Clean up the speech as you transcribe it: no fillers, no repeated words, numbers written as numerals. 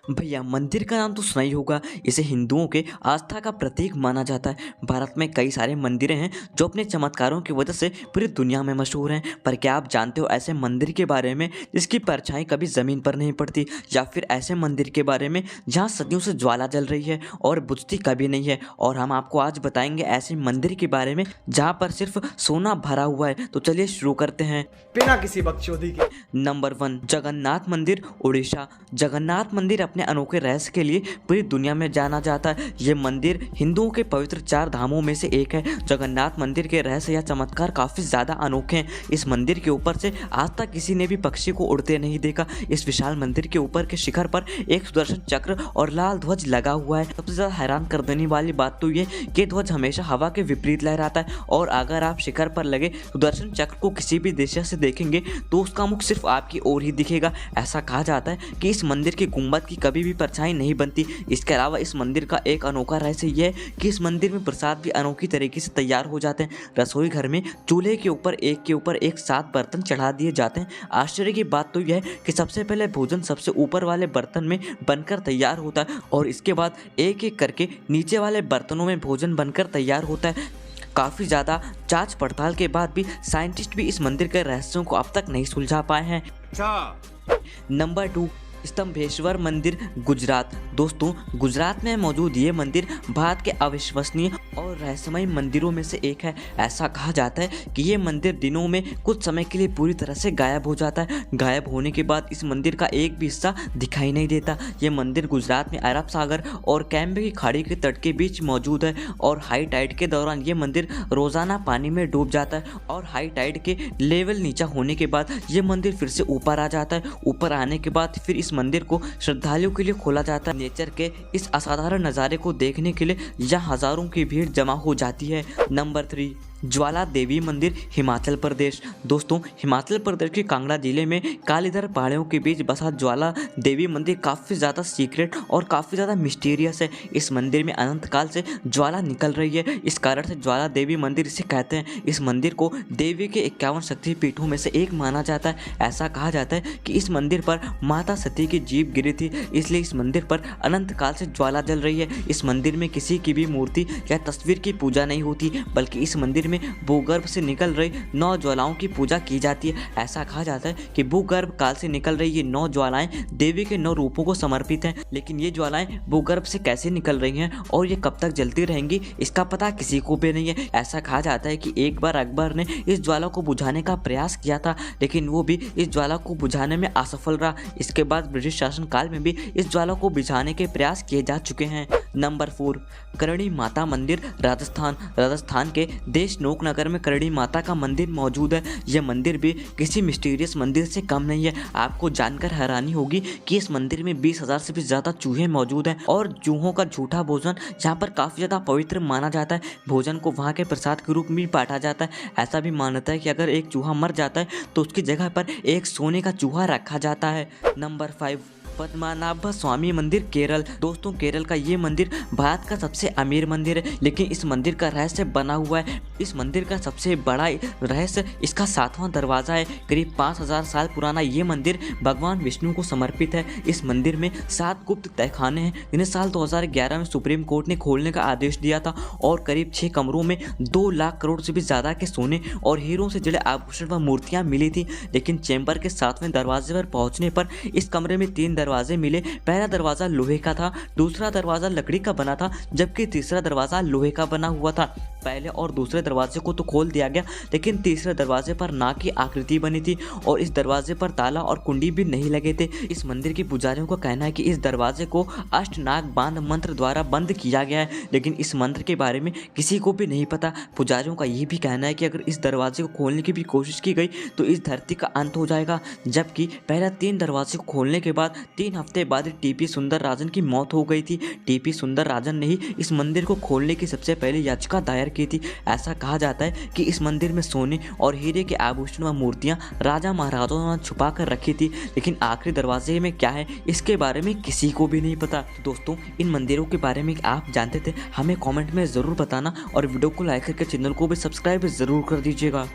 भैया मंदिर का नाम तो सुना ही होगा। इसे हिंदुओं के आस्था का प्रतीक माना जाता है। भारत में कई सारे मंदिरें हैं जो अपने चमत्कारों की वजह से पूरी दुनिया में मशहूर हैं। पर क्या आप जानते हो ऐसे मंदिर के बारे में जिसकी परछाई कभी ज़मीन पर नहीं पड़ती, या फिर ऐसे मंदिर के बारे में जहाँ सदियों से ज्वाला जल रही है और बुझती कभी नहीं है। और हम आपको आज बताएंगे ऐसे मंदिर के बारे में जहाँ पर सिर्फ सोना भरा हुआ है। तो चलिए शुरू करते हैं बिना किसी बकचोदी के। नंबर 1, जगन्नाथ मंदिर, उड़ीसा। जगन्नाथ मंदिर अपने अनोखे रहस्य के लिए पूरी दुनिया में जाना जाता है। ये मंदिर हिंदुओं के पवित्र 4 धामों में से एक है। जगन्नाथ मंदिर के रहस्य या चमत्कार काफ़ी ज़्यादा अनोखे हैं। इस मंदिर के ऊपर से आज तक किसी ने भी पक्षी को उड़ते नहीं देखा। इस विशाल मंदिर के ऊपर के शिखर पर एक सुदर्शन चक्र और लाल ध्वज लगा हुआ है। सबसे ज़्यादा हैरान कर देने वाली बात तो ये कि ध्वज हमेशा हवा के विपरीत लहराता है, और अगर आप शिखर पर लगे सुदर्शन चक्र को किसी भी दिशा से देखेंगे तो उसका मुख सिर्फ आपकी ओर ही दिखेगा। ऐसा कहा जाता है कि इस मंदिर की गुंबद की कभी भी परछाई नहीं बनती। इसके अलावा इस मंदिर का एक अनोखा रहस्य यह है कि इस मंदिर में प्रसाद भी अनोखी तरीके से तैयार हो जाते हैं। रसोई घर में चूल्हे के ऊपर एक 7 बर्तन चढ़ा दिए जाते हैं। आश्चर्य की बात तो यह है कि सबसे पहले भोजन सबसे ऊपर वाले बर्तन में बनकर तैयार होता है, और इसके बाद एक एक करके नीचे वाले बर्तनों में भोजन बनकर तैयार होता है। काफ़ी ज़्यादा जांच पड़ताल के बाद भी साइंटिस्ट भी इस मंदिर के रहस्यों को अब तक नहीं सुलझा पाए हैं। नंबर 2, स्तंभेश्वर मंदिर, गुजरात। दोस्तों, गुजरात में मौजूद ये मंदिर भारत के अविश्वसनीय और रहस्यमय मंदिरों में से एक है। ऐसा कहा जाता है कि ये मंदिर दिनों में कुछ समय के लिए पूरी तरह से गायब हो जाता है। गायब होने के बाद इस मंदिर का एक भी हिस्सा दिखाई नहीं देता। ये मंदिर गुजरात में अरब सागर और कैम्बे की खाड़ी के तट के बीच मौजूद है, और हाई टाइड के दौरान ये मंदिर रोजाना पानी में डूब जाता है, और हाई टाइड के लेवल नीचा होने के बाद ये मंदिर फिर से ऊपर आ जाता है। ऊपर आने के बाद फिर इस मंदिर को श्रद्धालुओं के लिए खोला जाता है। नेचर के इस असाधारण नज़ारे को देखने के लिए यहाँ हजारों की भीड़ जमा हो जाती है। नंबर 3, ज्वाला देवी मंदिर, हिमाचल प्रदेश। दोस्तों, हिमाचल प्रदेश के कांगड़ा जिले में कालीधर पहाड़ियों के बीच बसा ज्वाला देवी मंदिर काफ़ी ज़्यादा सीक्रेट और काफ़ी ज़्यादा मिस्टीरियस है। इस मंदिर में अनंत काल से ज्वाला निकल रही है। इस कारण से ज्वाला देवी मंदिर इसे कहते हैं। इस मंदिर को देवी के 51 शक्ति पीठों में से एक माना जाता है। ऐसा कहा जाता है कि इस मंदिर पर माता सती की जीभ गिरी थी, इसलिए इस मंदिर पर अनंत काल से ज्वाला जल रही है। इस मंदिर में किसी की भी मूर्ति या तस्वीर की पूजा नहीं होती, बल्कि इस मंदिर में भूगर्भ से निकल रही 9 ज्वालाओं की पूजा की जाती है। ऐसा कहा जाता है कि भूगर्भ काल से निकल रही ये 9 ज्वालाएं देवी के 9 रूपों को समर्पित हैं। लेकिन ये ज्वालाएं भूगर्भ से कैसे निकल रही हैं और ये कब तक जलती रहेंगी, इसका पता किसी को भी नहीं है। ऐसा कहा जाता है कि एक बार अकबर ने इस ज्वाला को बुझाने का प्रयास किया था, लेकिन वो भी इस ज्वाला को बुझाने में असफल रहा। इसके बाद ब्रिटिश शासन काल में भी इस ज्वाला को बुझाने के प्रयास किए जा चुके हैं। नंबर 4, करणी माता मंदिर, राजस्थान। राजस्थान के देशनोक नगर में करणी माता का मंदिर मौजूद है। यह मंदिर भी किसी मिस्टीरियस मंदिर से कम नहीं है। आपको जानकर हैरानी होगी कि इस मंदिर में 20,000 से भी ज़्यादा चूहे मौजूद हैं, और चूहों का झूठा भोजन यहाँ पर काफ़ी ज़्यादा पवित्र माना जाता है। भोजन को वहाँ के प्रसाद के रूप में भी बांटा जाता है। ऐसा भी मान्यता है कि अगर एक चूहा मर जाता है तो उसकी जगह पर एक सोने का चूहा रखा जाता है। नंबर 5, पद्मनाभ स्वामी मंदिर, केरल। दोस्तों, केरल का ये मंदिर भारत का सबसे अमीर मंदिर है, लेकिन इस मंदिर का रहस्य बना हुआ है। इस मंदिर का सबसे बड़ा रहस्य इसका 7वां दरवाज़ा है। करीब 5,000 साल पुराना ये मंदिर भगवान विष्णु को समर्पित है। इस मंदिर में 7 गुप्त तहखाने हैं, जिन्हें साल 2011 में सुप्रीम कोर्ट ने खोलने का आदेश दिया था, और करीब 6 कमरों में 2 लाख करोड़ से भी ज़्यादा के सोने और हीरों से जुड़े आभूषण व मूर्तियाँ मिली थी। लेकिन चैम्बर के 7वें दरवाजे पर पहुँचने पर इस कमरे में 3 दरवाजे मिले। पहला दरवाजा लोहे का था, दूसरा दरवाजा लकड़ी का बना था, जबकि तीसरा दरवाजा लोहे का बना हुआ था। पहले और दूसरे दरवाजे को तो खोल दिया गया, लेकिन तीसरे दरवाजे पर नाग की आकृति बनी थी, और इस दरवाजे पर ताला और कुंडी भी नहीं लगे थे। इस मंदिर के पुजारियों का कहना है कि इस दरवाजे को अष्टनाग बांध मंत्र द्वारा बंद किया गया है, लेकिन इस मंत्र के बारे में किसी को भी नहीं पता। पुजारियों का ये भी कहना है कि अगर इस दरवाजे को खोलने की भी कोशिश की गई तो इस धरती का अंत हो जाएगा। जबकि पहले 3 दरवाजे को खोलने के बाद 3 हफ्ते बाद टीपी सुंदरराजन की मौत हो गई थी। टीपी सुंदरराजन ने ही इस मंदिर को खोलने की सबसे पहले याचिका दायर की थी। ऐसा कहा जाता है कि इस मंदिर में सोने और हीरे के आभूषण व मूर्तियां राजा महाराजाओं ने छुपा कर रखी थी, लेकिन आखिरी दरवाजे में क्या है इसके बारे में किसी को भी नहीं पता। दोस्तों, इन मंदिरों के बारे में आप जानते थे? हमें कमेंट में ज़रूर बताना, और वीडियो को लाइक करके चैनल को भी सब्सक्राइब ज़रूर कर दीजिएगा।